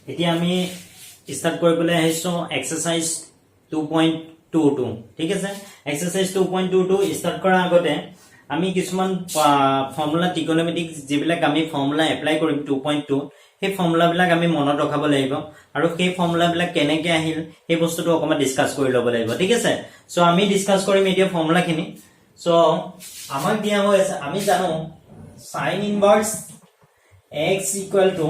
এতিয়া আমি স্টাर्ट কৰিবলৈ আহিছো এক্সাৰসাইজ 2.22 ঠিক আছে এক্সাৰসাইজ 2.22 স্টাर्ट কৰাৰ আগতে আমি কিছুমান ফৰ্মুলা ত্ৰিকোণমিতিক যিবিলাক আমি ফৰ্মুলা এপ্লাই কৰিম 2.2 সেই ফৰ্মুলা বিলাক আমি মনত ৰাখিব লাগিব আৰু সেই ফৰ্মুলা বিলাক কেনেকৈ আহিল এই বস্তুটো অকমান ডিসকাস কৰি ল'ব লাগিব ঠিক আছে সো আমি ডিসকাস কৰিম এতিয়া ফৰ্মুলা খিনি সো আমাক দিয়া হৈছে আমি জানো sin inverse x equal to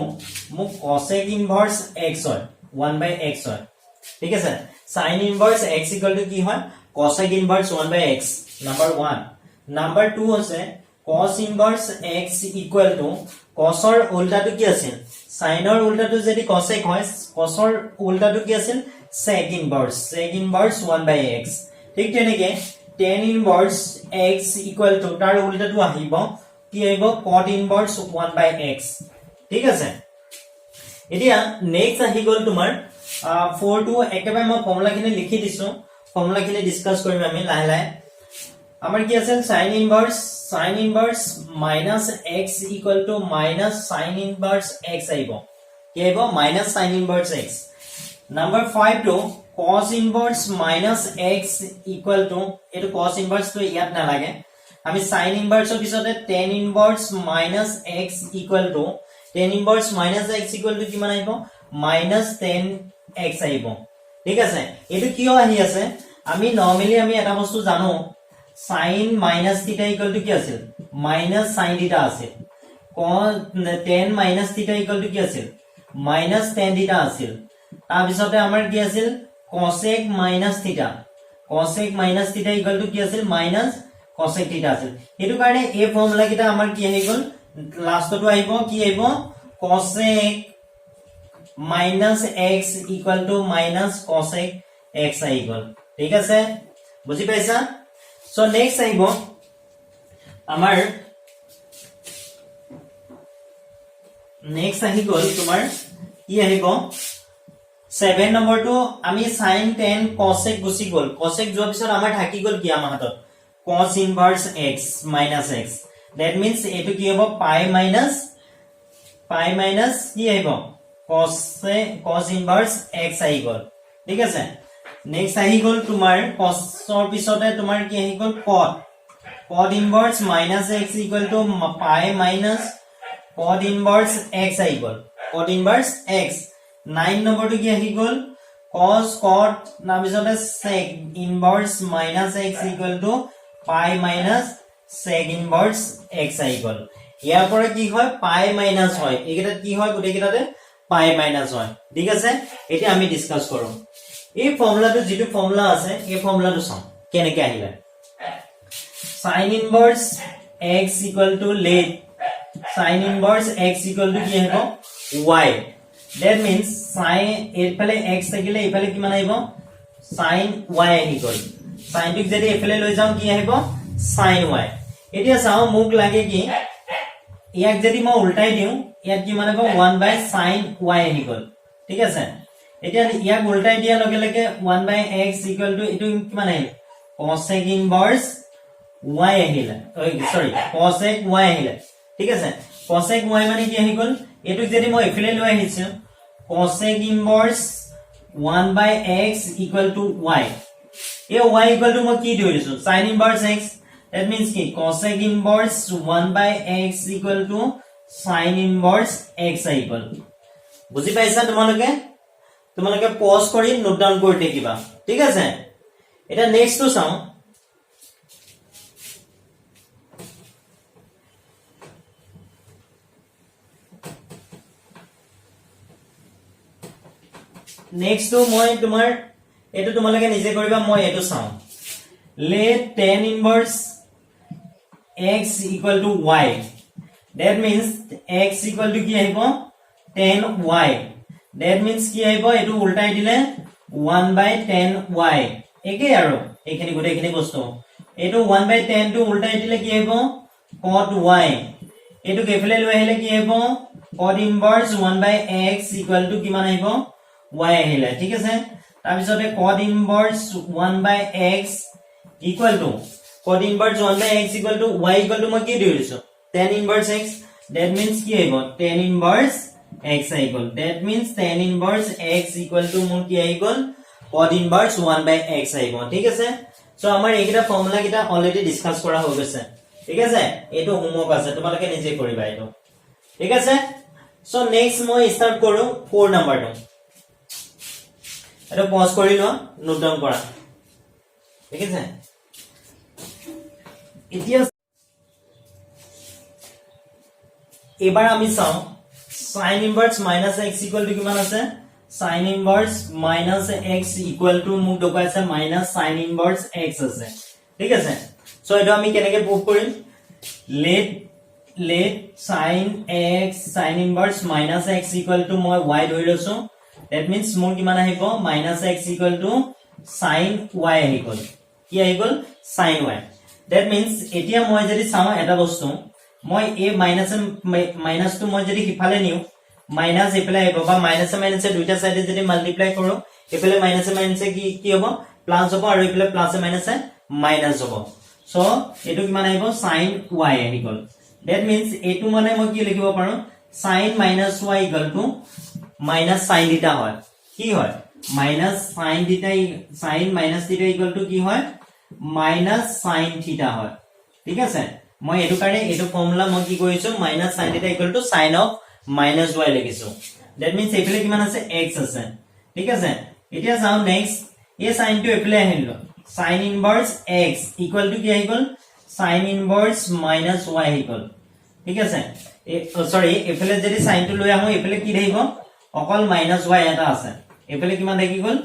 মোক cosec inverse x হয় 1/x হয় ঠিক আছে sin inverse x equal to কি হয় cosec inverse 1/x number 1 number 2 আছে cos inverse x equal to cos ৰ উল্টাটো কি আছিল sin ৰ উল্টাটো যদি cosec হয় cos ৰ উল্টাটো কি আছিল sec inverse 1/x ঠিক তেনেকৈ tan inverse x equal to তাৰ উল্টাটো আহিব কি আহিব cot inverse 1/x ঠিক আছে এতিয়া নেক্সট আহি গল তোমাৰ 4 টু একেবাৰে মই ফৰ্মুলা খিনি লিখি দিছো ফৰ্মুলা খিনি ডিসকাস কৰিম আমি লাহে লাহে আমাৰ কি আছে sin inverse minus x equal to minus sin inverse x আহিব কি আহিব minus sin inverse x number 5 to cos inverse minus x equal to এটো cos inverse তো ইয়াত না লাগে আমি sin inverse ৰ পিছতে tan inverse minus x equal to tan inverse minus x equal to কিমান আহিব minus tan x আহিব ঠিক আছে এটো কিয় আহি আছে আমি নরমালি আমি এটা বস্তু জানো sin minus theta equal to কি আছিল minus sin theta আছিল tan minus theta equal to কি আছিল minus tan theta আছিল তাৰ পিছতে আমাৰ কি আছিল cosec minus theta equal to কি আছিল minus cosec theta আছিল এটো কাৰণে এই ফৰ্মুলা কিটা আমাৰ কি আহি গল লাষ্টটো আহিব কি আহিব cosec minus x equal to minus cosec x আহি গল ঠিক আছে বুজি পাইছা সো নেক্সট আহিব আমাৰ নেক্সট আহি গল তোমাৰ কি আহিব 7 নম্বৰটো আমি sin tan cosec গুছি গল cosec যোৱাৰ পিছত আমাৰ থাকি গল কি আমাৰ হাতত cos inverse x minus x that means এটো কি হ'ব pi minus কি আহিব cos inverse x আহি গল ঠিক আছে নেক্সট আহি গল তোমাৰ cos ৰ পিছতে তোমাৰ কি আহি গল cot inverse minus x equal to pi minus cot inverse x আহি গল cot inverse x 9 নম্বৰটো কি আহি গল cos cot না পিছতে sec inverse minus x equal to pi minus sec inverse x আহি গল ইয়াৰ পৰা কি হয় pi minus হয় এইকেইটা কি হয় গোটেই কেইটাতে pi minus হয় ঠিক আছে এতিয়া আমি ডিসকাস কৰো এই ফৰ্মুলাটো যেটো ফৰ্মুলা আছে এই ফৰ্মুলাটো চাও কেনেকৈ আহিলে sin inverse x equal to let sin inverse x equal to কি আহিব y that means sin এফালে x থাকিলে এফালে কিমান আহিব sin y আহি গল sin টো যদি এফালে লৈ যাও কি আহিব sin y এতিয়া চাও মোক লাগে কি ইয়াক যদি মই উল্টাই দিও ইয়াত কি মানে 1/sin y আহি গল ঠিক আছে এতিয়া ইয়াক উল্টাই দিয়া লগে লগে 1/x equal to এটো কিমান আহিল cosec inverse y আহিল সরি cosec y আহিল ঠিক আছে cosec y মানে কি আহি গল এটো যদি মই এফালে লৈ আহিছো cosec inverse 1/x equal to y এই y equal to মই কি ধৰিছো sin inverse x that means কি cosec inverse 1/x equal to sin inverse x আহি গল বুজি পাইছা তোমালোকে পজ কৰি নোট ডাউন কৰি থাকিবা ঠিক আছে এটা নেক্সট তো চাও নেক্সট তো মই তোমাৰ এটো তোমালোকে নিজে কৰিবা মই এটো চাও let tan inverse x equal to y that means x equal to কি আহিব tan y that means কি আহিব এটো উল্টাই দিলে 1/tan y একে আৰু এখিনি গোটেইখিনি বস্তু এটো 1/tan টো উল্টাই দিলে কি আহিব cot y এটো কেফলে লৈ আহিলে কি আহিব cot inverse 1/x equal to কিমান আহিব y আহিলে ঠিক আছে তাৰ পিছতে cot inverse 1/x equal to cot inverse 1/x equal to y equal to মই কি ধৰিছো tan inverse x that means কি আহিব tan inverse x আহি গল that means tan inverse x equal to মোৰ কি আহি গল cot inverse 1 by x আহি গল ঠিক আছে সো আমাৰ এইটা ফৰ্মুলা কিটা অলৰেডি ডিসকাস কৰা হৈ গৈছে ঠিক আছে এটো হোমৱৰ্ক আছে তোমালোকে নিজে কৰিবা এটো ঠিক আছে সো নেক্সট মই স্টাৰ্ট কৰো 4 নাম্বাৰটো এটো পজ কৰি লোৱা নোট ডাউন কৰা ঠিক আছে এতিয়া এবাৰ আমি চাও sin inverse minus x equal to কিমান আছে sin inverse minus x equal to মোক দকাইছে minus sin inverse x আছে ঠিক আছে সো এটা আমি কেনেকৈ প্ৰুভ কৰিম let sin x sin inverse minus x equal to মই y ধৰি লৈছো that means মোৰ কিমান আহিব minus x equal to sin y আহি গল কি আহি গল sin y that means এতিয়া মই যদি চাও এটা বস্তু মই a minus to মই যদি কিফালে নিউ মাইনাস এফালে আহিব বা মাইনাস মাইনাসে দুইটা সাইডে যদি মাল্টিপ্লাই কৰো এফালে মাইনাস মাইনাসে কি হ'ব প্লাস হ'ব আৰু এফালে প্লাস মাইনাসে মাইনাস হ'ব সো এটো কিমান আহিব sin y আহি গল that means এটো মানে মই কি লিখিব পাৰো sin minus y equal to minus sin theta হয় কি হয় minus sin theta sin minus theta equal to কি হয় minus sin theta হয় ঠিক আছে মই এটো কাৰণে এটো ফৰ্মুলা মই কি কৰিছো minus sin theta equal to sin of minus y লিখিছো that means এফালে কিমান আছে x আছে ঠিক আছে এতিয়া চাও নেক্সট এই sin টো এফালে আহিলো sin inverse x equal to কি আহি গল sin inverse minus y আহি গল ঠিক আছে সরি এফালে যদি sin টো লৈ আহো এফালে কি থাকিব অকল minus y এটা আছে এফালে কিমান থাকি গল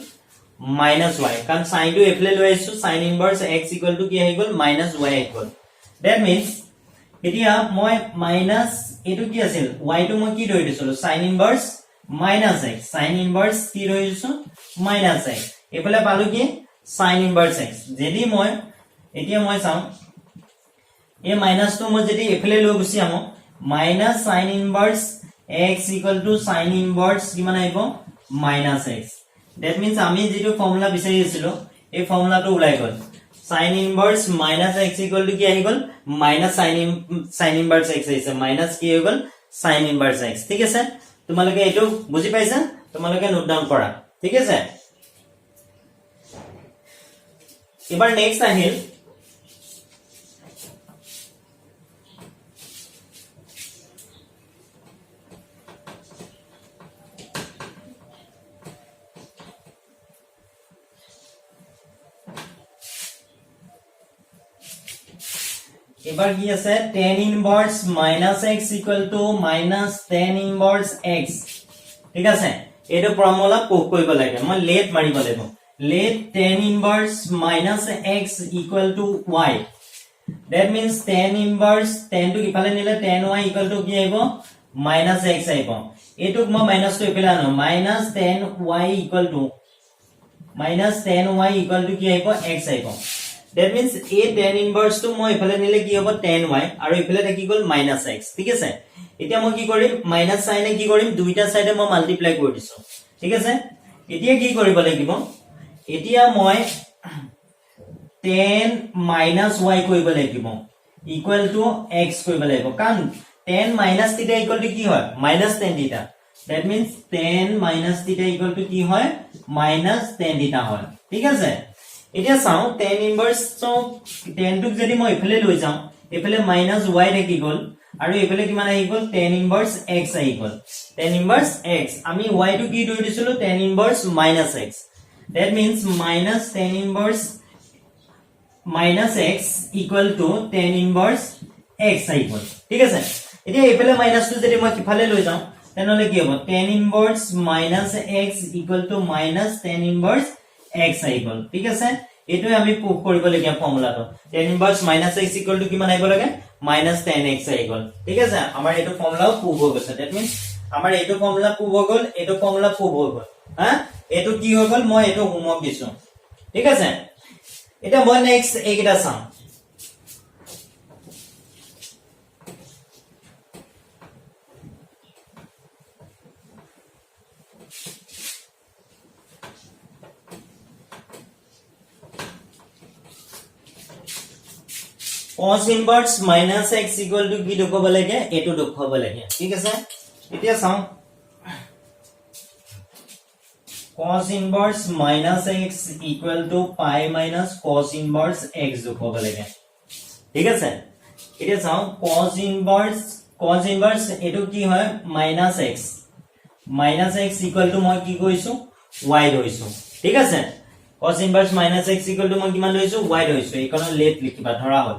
minus y কাৰণ sin টো এফালে লৈ আহিছো sin inverse x equal to কি আহি গল minus y আহি গল that means এতিয়া মই মাইনাস এটো কি আছিল y টো মই কি ধৰি দিছিলো sin inverse minus x sin inverse কি ধৰি দিছো minus x এফালে পালো কি sin inverse x যদি মই এতিয়া মই চাও এই মাইনাস টো মই যদি এফালে লৈ গুছি আমো minus sin inverse x equal to sin inverse কিমান আহিব minus x that means আমি যেটো ফৰ্মুলা বিচাৰি আছিল এই ফৰ্মুলাটো উলাই গল sin inverse minus x equal to কি আহি গল minus sin inverse x আহিছে minus কি হৈ গল sin inverse x ঠিক আছে তোমালোকে এটো বুজি পাইছা তোমালোকে নোট ডাউন কৰা ঠিক আছে এবাৰ নেক্সট আহিল এবাৰ কি আছে tan inverse minus x equal to minus tan inverse x ঠিক আছে এটো ফৰ্মুলা প্ৰুভ কৰিব লাগে মই লেট মাৰিব লাগিব let tan inverse minus x equal to y that means tan inverse tan to কিফালে নিলে tan y equal to কি আহিব minus x আহিব এটোক মই মাইনাস টো এফালে আনো minus tan y equal to কি আহিব x আহিব that means a tan inverse to মই এফালে নিলে কি হ'ব tan y আৰু এফালে থাকি গল minus x ঠিক আছে এতিয়া মই কি কৰিম মাইনাস সাইনে কি কৰিম দুইটা সাইডে মই মাল্টিপ্লাই কৰি দিছো ঠিক আছে এতিয়া কি কৰিব লাগিব এতিয়া মই tan minus y কৰিব লাগিব equal to x কৰিব লাগিব কাৰণ tan minus theta equal to কি হয় minus tan theta that means tan minus theta equal to কি হয় minus tan theta হয় ঠিক আছে এতিয়া চাও tan inverse so tan টুক যদি মই এফালে লৈ যাও এফালে minus y থাকি গল আৰু এফালে কিমান আহি গল tan inverse x আহি গল tan inverse x আমি y টু কি ধৰি দিছিলো tan inverse minus x that means minus tan inverse minus x equal to tan inverse x আহি গল ঠিক আছে এতিয়া এফালে মাইনাস টু যদি মই কিফালে লৈ যাও তেনেহলে কি হ'ব tan inverse minus x equal to minus tan inverse x আহি গল ঠিক আছে এটো আমি প্ৰুভ কৰিব লগিয়া ফৰ্মুলাটো tan inverse minus x equal to কিমান আহিব লাগে minus tan x আহি গল ঠিক আছে আমাৰ এটো ফৰ্মুলাও প্ৰুভ হৈ গৈছে that means আমাৰ এটো ফৰ্মুলা প্ৰুভ হৈ গল এটো ফৰ্মুলা প্ৰুভ হৈ গল হা এটো কি হৈ গল মই এটো হোমৱৰ্ক দিছো ঠিক আছে এটা মই নেক্সট এইটা চাম cos inverse minus x equal to কি দেখুৱাব লাগে এটো দেখুৱাব লাগে ঠিক আছে এতিয়া চাও cos inverse minus x equal to pi minus cos inverse x যোগ হ'ব লাগে ঠিক আছে এতিয়া চাও cos inverse এটো কি হয় minus x equal to মই কি কৈছো y ধৰিছো ঠিক আছে cos inverse minus x equal to মই কিমান ধৰিছো y ধৰিছো এইকন লেট লিখিবা ধৰা হল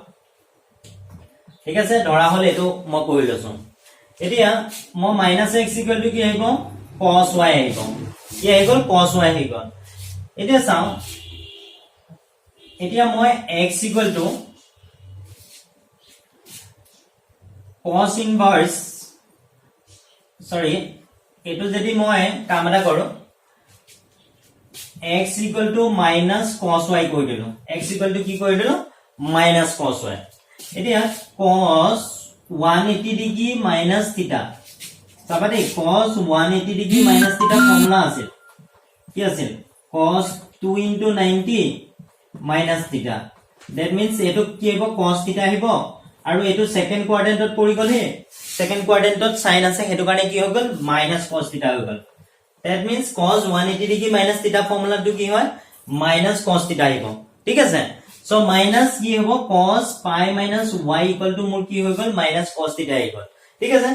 ঠিক আছে ধৰা হল এটো মই কৰি লৈছো এতিয়া মই minus x equal to কি আহিব cos y আহিব কি আহিব cos y আহিব এতিয়া চাও এতিয়া মই x equal to cos inverse sorry এটো যদি মই কাম এটা কৰো x equal to minus cos y কৰি দিলো x equal to কি কৰি দিলো minus cos y এতিয়া cos 180 degree minus theta চাবাতে cos 180 degree minus theta formula আছিল কি আছিল cos 2 into 90 minus theta that means এটো কি হ'ব cos theta আহিব আৰু এটো সেকেন্ড কোয়াড্ৰেন্টত পৰি গলে সেকেন্ড কোয়াড্ৰেন্টত sin আছে হেতু কাৰণে কি হৈ গল minus cos theta হৈ গল that means cos 180 degree minus theta formula to কি হয় minus cos theta আহিব ঠিক আছে so minus কি হ'ব cos pi minus y equal to মোৰ কি হৈ গল minus cos theta আহি গল ঠিক আছে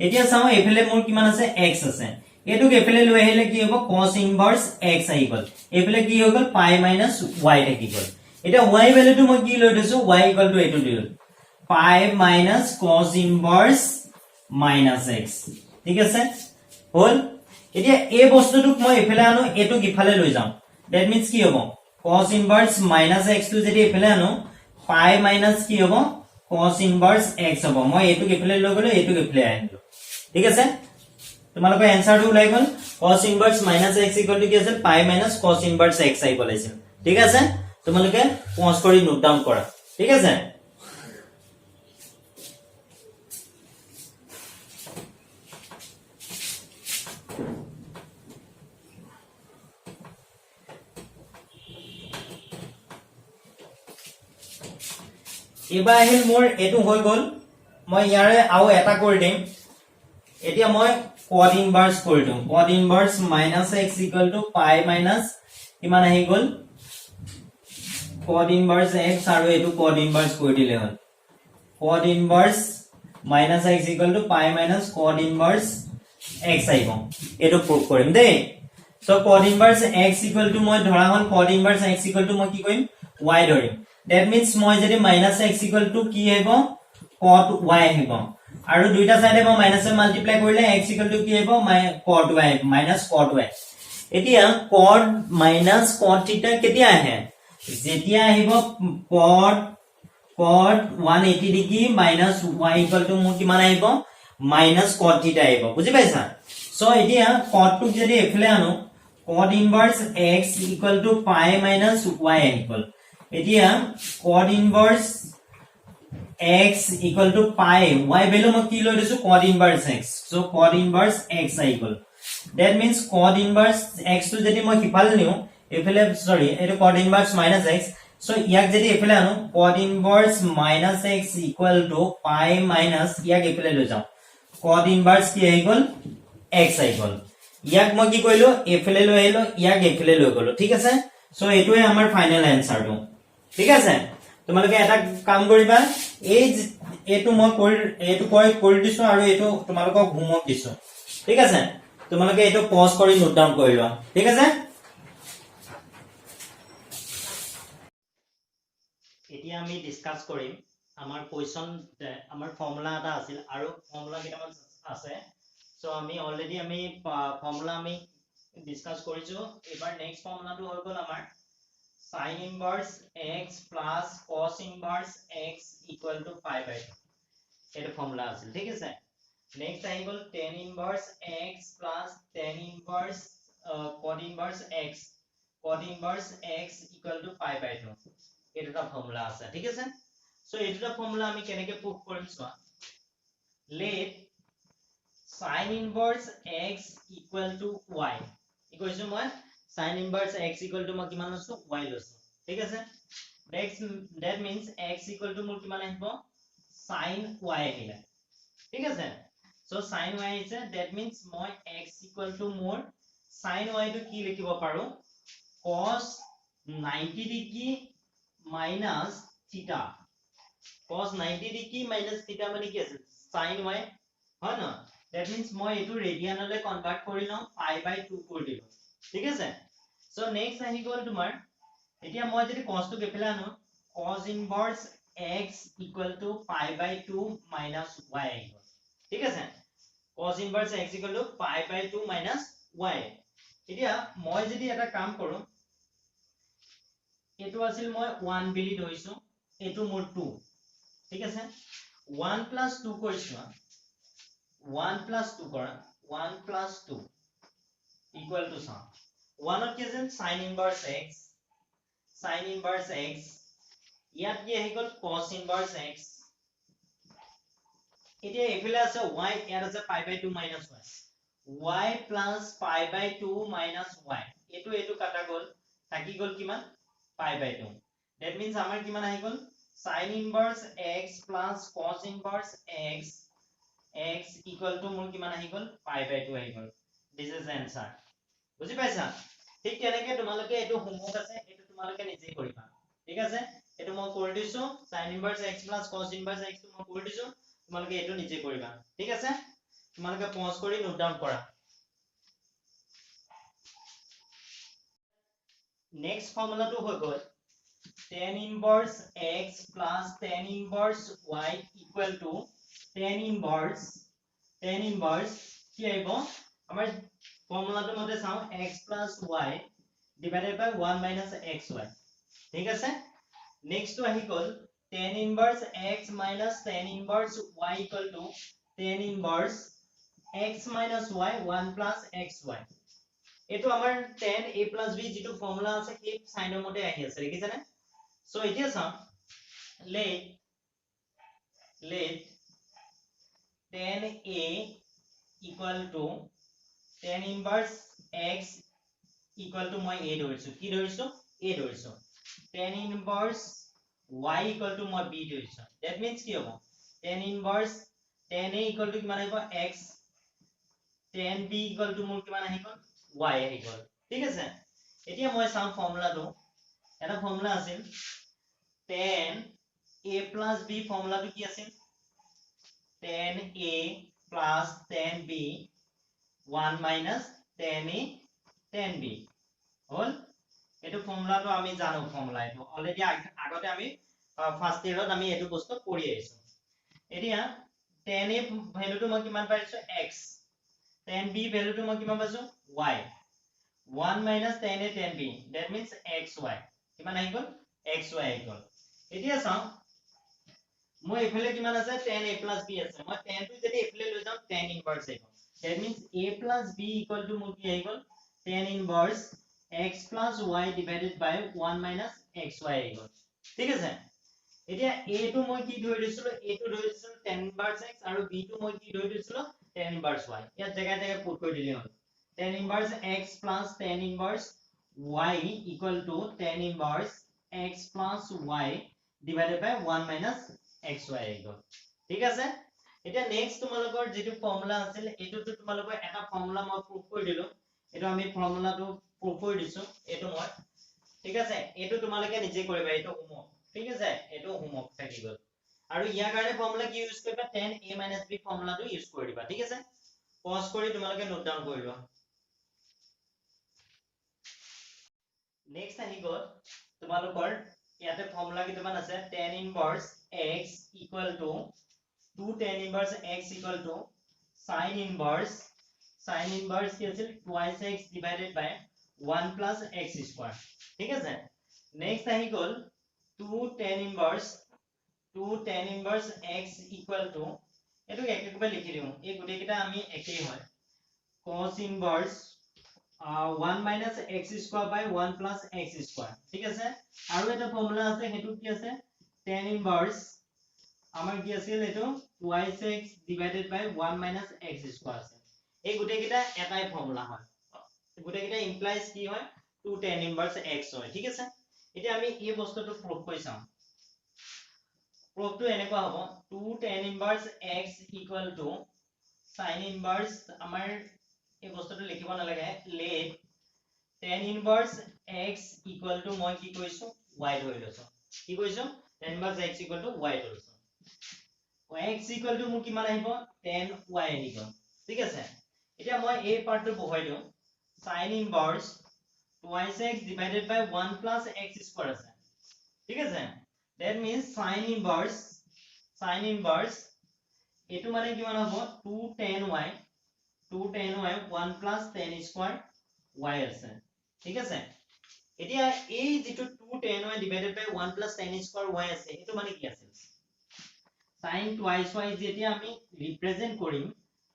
এতিয়া চাও এফালে মোৰ কিমান আছে x আছে এটুক এফালে লৈ আহিলে কি হ'ব cos inverse x আহি গল এফালে কি হৈ গল pi minus y থাকি গল এটা y ভ্যালুটো মই কি লৈ দিছো y equal to এটো দিলো pi minus cos inverse minus x ঠিক আছে হল এতিয়া এই বস্তুটোক মই এফালে আনো এটুক ইফালে লৈ যাম that means কি হ'ব cos inverse minus x টো যদি এফালে আনো pi minus কি হ'ব cos inverse x হ'ব মই এটুক এফালে লৈ গলে এটুক এফালে আনিলো ঠিক আছে তোমালোকৰ এনসাৰটো ওলাই গল cos inverse minus x equal to কি আছিল pi minus cos inverse x আই বলাইছিল ঠিক আছে তোমালোকে পজ কৰি নোট ডাউন কৰা ঠিক আছে এবা আহিল মোৰ এটো হৈ গল মই ইয়াৰে আও এটা কৰি দিম এতিয়া মই cos inverse কৰি দিম cos inverse minus x equal to pi minus কিমান আহি গল cos inverse x আৰু এটো cos inverse কৰি দিলে হল cos inverse minus x equal to pi minus cos inverse x আহিব এটো প্ৰুফ কৰিম দেই so cos inverse x equal to মই ধৰা হল cos inverse x equal to মই কি কৰিম y ধৰিম that means মই যদি minus x equal to কি আহিব cot y আহিব আৰু দুইটা সাইডে মই মাইনাস এ মাল্টিপ্লাই কৰিলে x equal to কি আহিব cot y minus cot y এতিয়া cot minus cot theta কেতিয়া আহে যেতিয়া আহিব cot 180 degree minus y equal to মোৰ কিমান আহিব minus cot theta আহিব বুজি পাইছা সো এতিয়া cot টু যদি এফালে আনো cot inverse x equal to pi minus y আহিল এতিয়া cot inverse x equal to pi y value মই কি লৈ দিছো cot inverse x so cot inverse x আহিল that means cot inverse x to যদি মই কিফালে নিও এফালে সরি এটো cot inverse minus x so ইয়াক যদি এফালে আনো cot inverse minus x equal to pi minus ইয়াক এফালে লৈ যাও cot inverse কি আহিল x আহিল ইয়াক মই কি কইলো এফালে লৈ আহিলো ইয়াক এফালে লৈ গলো ঠিক আছে so এটোই আমাৰ ফাইনাল আনসাৰটো ঠিক আছে তোমালোকে এটা কাম কৰিবা এই এটো মই এটো কৰি দিছো আৰু এটো তোমালোকক হোমৱৰ্ক দিছো ঠিক আছে তোমালোকে এটো পজ কৰি নোট ডাউন কৰি লোৱা ঠিক আছে এতিয়া আমি ডিসকাস কৰিম আমাৰ কোৱেশ্চন আমাৰ ফৰ্মুলা এটা আছিল আৰু ফৰ্মুলা কেইটামান আছে সো আমি অলৰেডি আমি ফৰ্মুলা আমি ডিসকাস কৰিছো এবাৰ নেক্সট ফৰ্মুলাটো হৈ গল আমাৰ sin inverse x plus cos inverse x equal to pi by 2 এটা ফর্মুলা আছে ঠিক আছে নেক্সট আহি গল tan inverse x plus tan inverse cot inverse x equal to pi by 2 এটা ফর্মুলা আছে ঠিক আছে সো এটা ফর্মুলা আমি কেনেকে প্রুফ কৰিম চোৱা let sin inverse x equal to y কি কৈছো মই sin inverse x equal to মই কিমান লৈছো y লৈছো ঠিক আছে next that means x equal to মোৰ কিমান আহিব sin y আহিলে ঠিক আছে so sin y is that means মই x equal to মোৰ sin y টো কি লিখিব পাৰো cos 90 degree minus theta cos 90 degree minus theta মানে কি আছে sin y হয় না that means মই এটো ৰেডিয়ানলৈ কনভাৰ্ট কৰি লওঁ pi by 2 কৰি দিলো ঠিক আছে সো নেক্সট আহি গল তোমাৰ এতিয়া মই যদি cos টো কেফালে আনো cos inverse x equal to pi by 2 minus y আহি গল ঠিক আছে cos inverse x equal to pi by 2 minus y এতিয়া মই যদি এটা কাম কৰো এটো আছিল মই 1 বুলি ধৰিছো এটো মোৰ 2 ঠিক আছে 1 plus 2 কৰিছো 1 plus 2 কৰা 1 plus 2 equal to sum 1 ত কি আছে sin inverse x ইয়াত কি আহি গল cos inverse x এতিয়া এফালে আছে y ইয়াত আছে pi by 2 minus y plus pi by 2 minus y এটো কাটা গল থাকি গল কিমান pi by 2 that means আমাৰ কিমান আহি গল sin inverse x plus cos inverse x equal to মোৰ কিমান আহি গল pi by 2 আহি গল this is the answer বুজি পাইছা ঠিক তেনেকৈ তোমালোকে এটো হোমৱৰ্ক আছে এটো তোমালোকে নিজে কৰিবা ঠিক আছে এটো মই কৰি দিছো sin inverse x plus cos inverse x টো মই কৰি দিছো তোমালোকে এটো নিজে কৰিবা ঠিক আছে তোমালোকে পজ কৰি নোট ডাউন কৰা নেক্সট ফৰ্মুলাটো হৈ গল tan inverse x plus tan inverse y equal to tan inverse কি আহিব আমাৰ ফৰ্মুলাটো মতে চাও x plus y divided by 1 minus xy ঠিক আছে নেক্সট টো আহি গল tan inverse x minus tan inverse y equal to tan inverse x minus y 1 plus xy এটো আমাৰ tan a plus b যেটো ফৰ্মুলা আছে কি সাইনৰ মতে আহি আছে দেখিছানে সো এতিয়া চাও let tan a equal to tan inverse x equal to মই a ধৰিছো কি ধৰিছো a ধৰিছো tan inverse y equal to মই b ধৰিছো that means কি হ'ব tan inverse tan a equal to কিমান আহিব x tan b equal to মোৰ কিমান আহি গল y আহি গল ঠিক আছে এতিয়া মই চাম ফৰ্মুলাটো এটা ফৰ্মুলা আছিল tan a plus b ফৰ্মুলাটো কি আছিল tan a plus tan b 1 minus tan a tan b হল এটো ফৰ্মুলাটো আমি জানো ফৰ্মুলা এটো অলৰেডি আগতে আমি ফাৰ্স্ট ইয়াৰত আমি এটো বস্তু কৰি আহিছো এতিয়া tan a ভ্যালুটো মই কিমান পাইছো x tan b ভ্যালুটো মই কিমান পাইছো y 1 minus tan a tan b that means xy কিমান আহি গল xy আহি গল এতিয়া চাও মই এফালে কিমান আছে tan a plus b আছে মই tan টো যদি এফালে লৈ যাও tan inverse আহি গল that means a plus b equal to মোৰ কি আহি গল tan inverse x plus y divided by 1 minus xy আহি গল ঠিক আছে এতিয়া a টো মই কি ধৰি দিছিলো a টো ধৰি দিছিলো tan inverse x আৰু b টো মই কি ধৰি দিছিলো tan inverse y ইয়াত জায়গায় পুট কৰি দিলে হ'ল tan inverse x plus tan inverse y equal to tan inverse x plus y divided by 1 minus xy আহি গল ঠিক আছে এতিয়া নেক্সট তোমালোকৰ যেটো ফৰ্মুলা আছিল এটোটো তোমালোকৰ এটা ফৰ্মুলা মই প্ৰুফ কৰি দিলো এটো আমি ফৰ্মুলাটো প্ৰুফ কৰি দিছো এটো মই ঠিক আছে এটো তোমালোকে নিজে কৰিবা এটো হোমৱৰ্ক ঠিক আছে এটো হোমৱৰ্ক থাকি গল আৰু ইয়াৰ কাৰণে ফৰ্মুলা কি ইউজ কৰিবা tan a minus b ফৰ্মুলাটো ইউজ কৰি দিবা ঠিক আছে পজ কৰি তোমালোকে নোট ডাউন কৰি লোৱা নেক্সট আহি গল তোমালোকৰ ইয়াতে ফৰ্মুলা কিমান আছে tan inverse x equal to 2 tan inverse x equal to sin inverse কি আছিল twice x divided by 1 plus x square ঠিক আছে নেক্সট আহি গল 2 tan inverse x equal to এটো এককভাবে লিখি দিও এই গুটেকিটা আমি একেই হয় cos inverse 1 minus x square by 1 plus x square ঠিক আছে আৰু এটা ফৰ্মুলা আছে হেতু কি আছে tan inverse আমাৰ কি আছিল এটো twice x divided by 1 minus x square আছে এই গুটেকিটা এটাই ফৰ্মুলা হয় গুটেকিটা ইমপ্লাইজ কি হয় 2 tan inverse x হয় ঠিক আছে এতিয়া আমি এই বস্তুটো প্ৰুফ কৰি চাম প্ৰুফটো এনেকুৱা হ'ব 2 tan inverse x equal to sin inverse আমাৰ এই বস্তুটো লিখিব নালাগে let tan inverse x equal to মই কি কৈছো y ধৰি লৈছো কি কৈছো tan inverse x equal to y ধৰিছো x equal to মোৰ কিমান আহিব tan y আহিব ঠিক আছে এতিয়া মই এই পাৰ্টটো বহাই দিও sin inverse twice x divided by 1 plus x square আছে ঠিক আছে that means sin inverse এটো মানে কিমান হ'ব 2 tan y 1 plus tan square y আছে ঠিক আছে এতিয়া এই যেটো 2 tan y divided by 1 plus tan square y আছে এটো মানে কি আছে sin twice y যেতিয়া আমি ৰিপ্ৰেজেন্ট কৰিম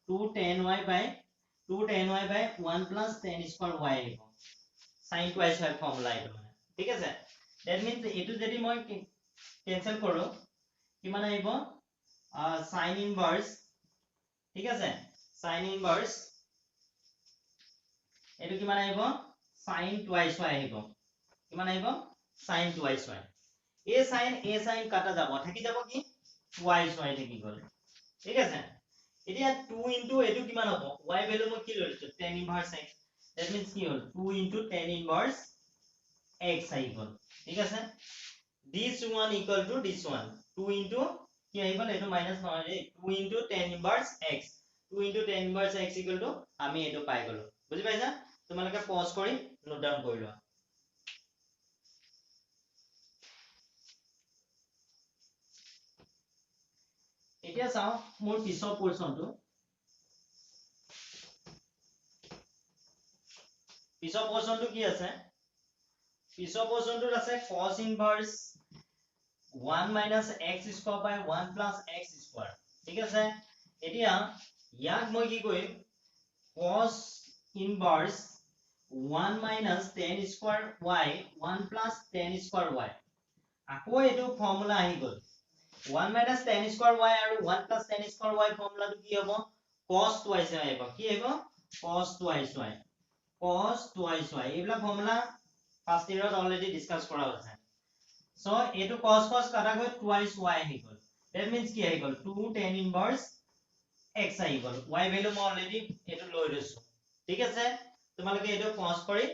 2 tan y by 1 plus tan square y আহিব sin twice y ফৰ্মুলা এটো মানে ঠিক আছে that means এটো যদি মই ক্যান্সেল কৰো কিমান আহিব sin inverse ঠিক আছে sin inverse এটো কিমান আহিব sin twice y আহিব কিমান আহিব sin twice y a sin কাটা যাব থাকি যাব কি twice y থাকি গল ঠিক আছে এতিয়া 2 into এটো কিমান হ'ব y ভ্যালু মই কি লৈছো tan inverse x that means কি হল 2 into tan inverse x আহি গল ঠিক আছে this one equal to this one 2 into কি আহি গল এটো মাইনাস নহয় 2 into tan inverse x 2 into tan inverse x equal to আমি এটো পাই গলো বুজি পাইছা তোমালোকে পজ কৰি নোট ডাউন কৰি লোৱা এতিয়া চাও মোৰ পিছৰ পোৰশনটো কি আছে পিছৰ পোৰশনটোত আছে cos inverse 1 minus x square by 1 plus x square ঠিক আছে এতিয়া ইয়াক মই কি কৰিম cos inverse 1 minus tan square y 1 plus tan square y আকৌ এটো ফৰ্মুলা আহি গল 1 minus tan square y আৰু 1 plus tan square y ফৰ্মুলাটো কি হ'ব cos twice y আহিব কি আহিব cos twice y এইবিলাক ফৰ্মুলা ফাৰ্স্ট ইয়াৰত অলৰেডি ডিসকাস কৰা হৈছে সো এটো cos কাটা গৈ twice y আহি গল that means কি আহি গল 2 tan inverse x আহি গল y ভ্যালু মই অলৰেডি এটো লৈ লৈছো ঠিক আছে তোমালোকে এটো পজ কৰি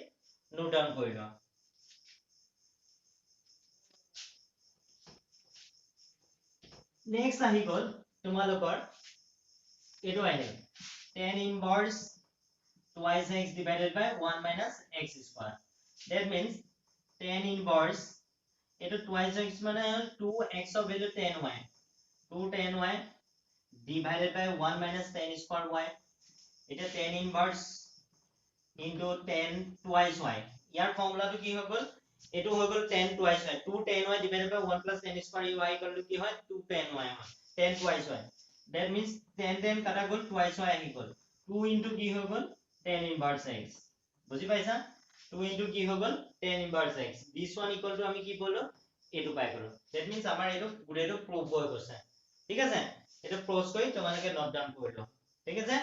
নোট ডাউন কৰি লোৱা নেক্সট আহি গল তোমালোকৰ এটো আহিল tan inverse twice x divided by 1 minus x square that means tan inverse এটো twice x মানে 2x of value tan y 2 tan y divided by 1 minus tan square y এটা tan inverse into tan twice y ইয়াৰ ফৰ্মুলাটো কি হৈ গল এটো হৈ গল tan twice y 2 tan y divided by 1 plus tan square y equal to কি হয় 2 tan y হয় tan twice y that means tan কাটা গল twice y আহি গল 2 into কি হৈ গল tan inverse x বুজি পাইছা 2 into কি হৈ গল tan inverse x this one equal to আমি কি বলো এটো পাই গলো that means আমাৰ এটো গুৰেটো প্ৰুভ হৈ গৈছে ঠিক আছে এটো ক্লোজ কৰি তোমালোকে নোট ডাউন কৰি লও ঠিক আছে